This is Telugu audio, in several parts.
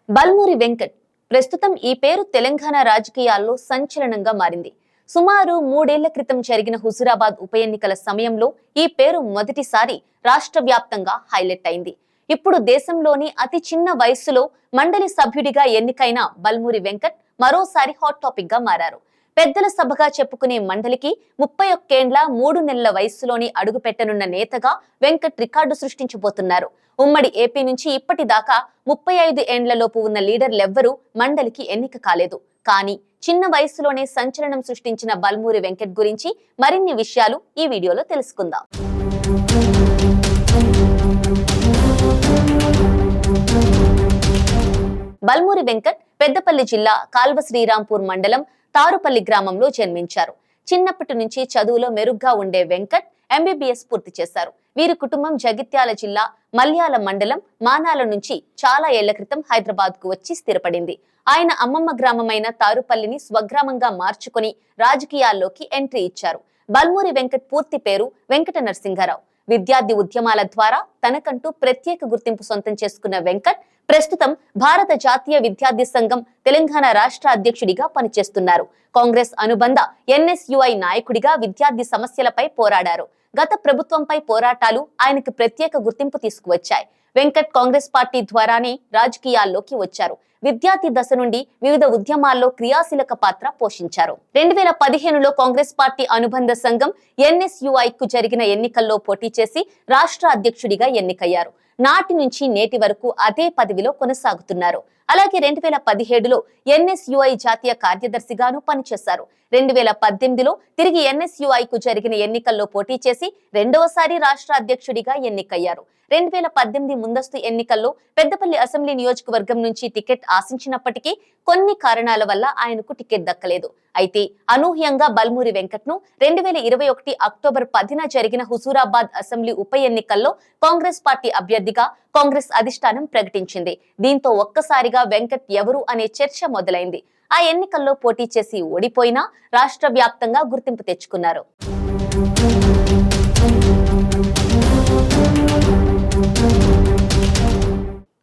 బల్మూరి వెంకట్ ప్రస్తుతం ఈ పేరు తెలంగాణ రాజకీయాల్లో సంచలనంగా మారింది. సుమారు 3 ఏళ్ల క్రితం జరిగిన హుజూరాబాద్ ఉప ఎన్నికల సమయంలో ఈ పేరు మొదటిసారి రాష్ట్ర వ్యాప్తంగా హైలైట్ అయింది. ఇప్పుడు దేశంలోని అతి చిన్న వయస్సులో మండలి సభ్యుడిగా ఎన్నికైన బల్మూరి వెంకట్ మరోసారి హాట్ టాపిక్ గా మారారు. పెద్దల సభగా చెప్పుకునే మండలికి 31 ఏండ్ల 3 నెలల వయస్సులోని అడుగు పెట్టనున్న నేతగా వెంకట్ రికార్డు సృష్టించబోతున్నారు. ఉమ్మడి ఏపీ నుంచి ఇప్పటిదాకా 35 ఏండ్లలోపు ఉన్న లీడర్లెవ్వరూ మండలికి ఎన్నిక కాలేదు. కానీ చిన్న వయస్సులోనే సంచలనం సృష్టించిన బల్మూరి వెంకట్ గురించి మరిన్ని విషయాలు ఈ వీడియోలో తెలుసుకుందాం. బల్మూరి వెంకట్ పెద్దపల్లి జిల్లా కాల్వ శ్రీరాంపూర్ మండలం తారుపల్లి గ్రామంలో జన్మించారు. చిన్నప్పటి నుంచి చదువులో మెరుగ్గా ఉండే వెంకట్ MBBS పూర్తి చేశారు. వీరి కుటుంబం జగిత్యాల జిల్లా మల్యాల మండలం మానాల నుంచి చాలా ఏళ్ల క్రితం హైదరాబాద్ కు వచ్చి స్థిరపడింది. ఆయన అమ్మమ్మ గ్రామమైన తారుపల్లిని స్వగ్రామంగా మార్చుకుని రాజకీయాల్లోకి ఎంట్రీ ఇచ్చారు. బల్మూరి వెంకట్ పూర్తి పేరు వెంకట నరసింహారావు. విద్యార్థి ఉద్యమాల ద్వారా తనకంటూ ప్రత్యేక గుర్తింపు సొంతం చేసుకున్న వెంకట్ ప్రస్తుతం భారత జాతీయ విద్యార్థి సంఘం తెలంగాణ రాష్ట్ర అధ్యక్షుడిగా పనిచేస్తున్నారు. కాంగ్రెస్ అనుబంధ NSUI నాయకుడిగా విద్యార్థి సమస్యలపై పోరాడారు. గత ప్రభుత్వంపై పోరాటాలు ఆయనకు ప్రత్యేక గుర్తింపు తీసుకువచ్చాయి. వెంకట్ కాంగ్రెస్ పార్టీ ద్వారానే రాజకీయాల్లోకి వచ్చారు. విద్యార్థి దశ నుండి వివిధ ఉద్యమాల్లో క్రియాశీలక పాత్ర పోషించారు. 2015లో కాంగ్రెస్ పార్టీ అనుబంధ సంఘం NSUI కు జరిగిన ఎన్నికల్లో పోటీ చేసి రాష్ట్ర అధ్యక్షుడిగా ఎన్నికయ్యారు. నాటి నుంచి నేటి వరకు అదే పదవిలో కొనసాగుతున్నారు. అలాగే 2017లో NSUI జాతీయ కార్యదర్శిగాను పనిచేశారు. 2018లో తిరిగి NSUI కు జరిగిన ఎన్నికల్లో పోటీ చేసి రెండవసారి రాష్ట్ర అధ్యక్షుడిగా ఎన్నికయ్యారు. 2018 ముందస్తు ఎన్నికల్లో పెద్దపల్లి అసెంబ్లీ నియోజకవర్గం నుంచి టికెట్ ఆశించినప్పటికీ కొన్ని కారణాల వల్ల ఆయనకు టికెట్ దక్కలేదు. అయితే అనూహ్యంగా బల్మూరి వెంకట్ ను 2021 అక్టోబర్ 10న జరిగిన హుజూరాబాద్ అసెంబ్లీ ఉప ఎన్నికల్లో కాంగ్రెస్ పార్టీ అభ్యర్థిగా కాంగ్రెస్ అధిష్టానం ప్రకటించింది. దీంతో ఒక్కసారిగా వెంకట్ ఎవరు అనే చర్చ మొదలైంది. ఆ ఎన్నికల్లో పోటీ చేసి ఓడిపోయినా రాష్ట్ర వ్యాప్తంగా గుర్తింపు తెచ్చుకున్నారు.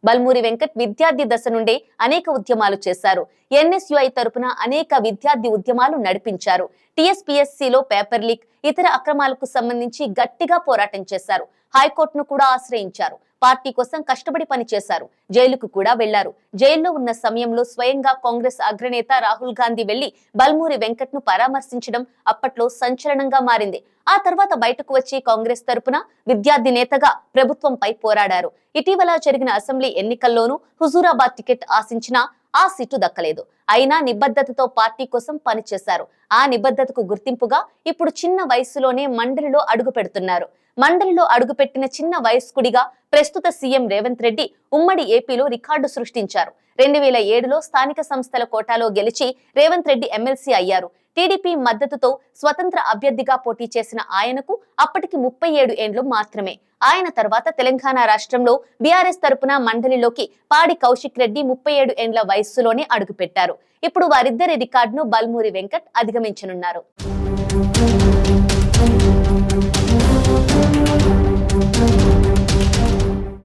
బల్మూరి వెంకట్ విద్యార్థి దశ నుండే అనేక ఉద్యమాలు చేశారు. NSUI తరపున అనేక విద్యార్థి ఉద్యమాలు నడిపించారు. TSPSCలో పేపర్ లీక్, ఇతర అక్రమాలకు సంబంధించి గట్టిగా పోరాటం చేశారు. హైకోర్టును కూడా ఆశ్రయించారు. పార్టీ కోసం కష్టపడి పనిచేశారు. జైలుకు కూడా వెళ్లారు. జైల్లో ఉన్న సమయంలో స్వయంగా కాంగ్రెస్ అగ్రనేత రాహుల్ గాంధీ వెళ్లి బల్మూరి వెంకట్ ను పరామర్శించడం అప్పట్లో సంచలనంగా మారింది. ఆ తర్వాత బయటకు వచ్చి కాంగ్రెస్ తరపున విద్యార్థి నేతగా ప్రభుత్వంపై పోరాడారు. ఇటీవల జరిగిన అసెంబ్లీ ఎన్నికల్లోనూ హుజూరాబాద్ టికెట్ ఆశించినా ఆ సీటు దక్కలేదు. అయినా నిబద్ధతతో పార్టీ కోసం పనిచేశారు. ఆ నిబద్ధతకు గుర్తింపుగా ఇప్పుడు చిన్న వయసులోనే మండలిలో అడుగు పెడుతున్నారు. మండలిలో అడుగుపెట్టిన చిన్న వయస్కుడిగా ప్రస్తుత సీఎం రేవంత్ రెడ్డి ఉమ్మడి ఏపీలో రికార్డు సృష్టించారు. 2007లో స్థానిక సంస్థల కోటాలో గెలిచి రేవంత్ రెడ్డి ఎమ్మెల్సీ అయ్యారు. టీడీపీ మద్దతుతో స్వతంత్ర అభ్యర్థిగా పోటీ చేసిన ఆయనకు అప్పటికి 37 ఏండ్లు మాత్రమే. ఆయన తర్వాత తెలంగాణ రాష్ట్రంలో బీఆర్ఎస్ తరపున మండలిలోకి పాడి కౌశిక్ రెడ్డి 37 ఏండ్ల వయస్సులోనే అడుగుపెట్టారు. ఇప్పుడు వారిద్దరి రికార్డును బల్మూరి వెంకట్ అధిగమించనున్నారు.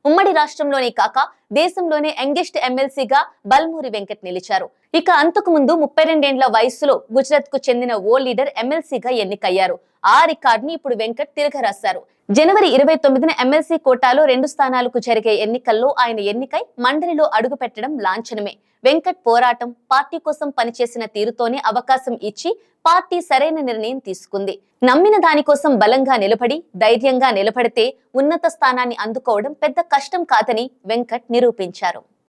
ఉమ్మడి రాష్ట్రంలోనే కాక దేశంలోనే యంగెస్ట్ ఎమ్మెల్సీగా బల్మూరి వెంకట్ నిలిచారు. ఇక అంతకు ముందు 32 ఏండ్ల వయస్సులో గుజరాత్ కు చెందిన ఓ లీడర్ ఎమ్మెల్సీగా ఎన్నికయ్యారు. ఆ రికార్డుని ఇప్పుడు వెంకట్ తిరగరాశారు. జనవరి 29న ఎమ్మెల్సీ కోటాలో 2 స్థానాలకు జరిగే ఎన్నికల్లో ఆయన ఎన్నికై మండలిలో అడుగు పెట్టడం లాంఛనమే. వెంకట్ పోరాటం, పార్టీ కోసం పనిచేసిన తీరుతోనే అవకాశం ఇచ్చి పార్టీ సరైన నిర్ణయం తీసుకుంది. నమ్మిన దానికోసం బలంగా నిలబడి ధైర్యంగా నిలబడితే ఉన్నత స్థానాన్ని అందుకోవడం పెద్ద కష్టం కాదని వెంకట్ నిరూపించారు.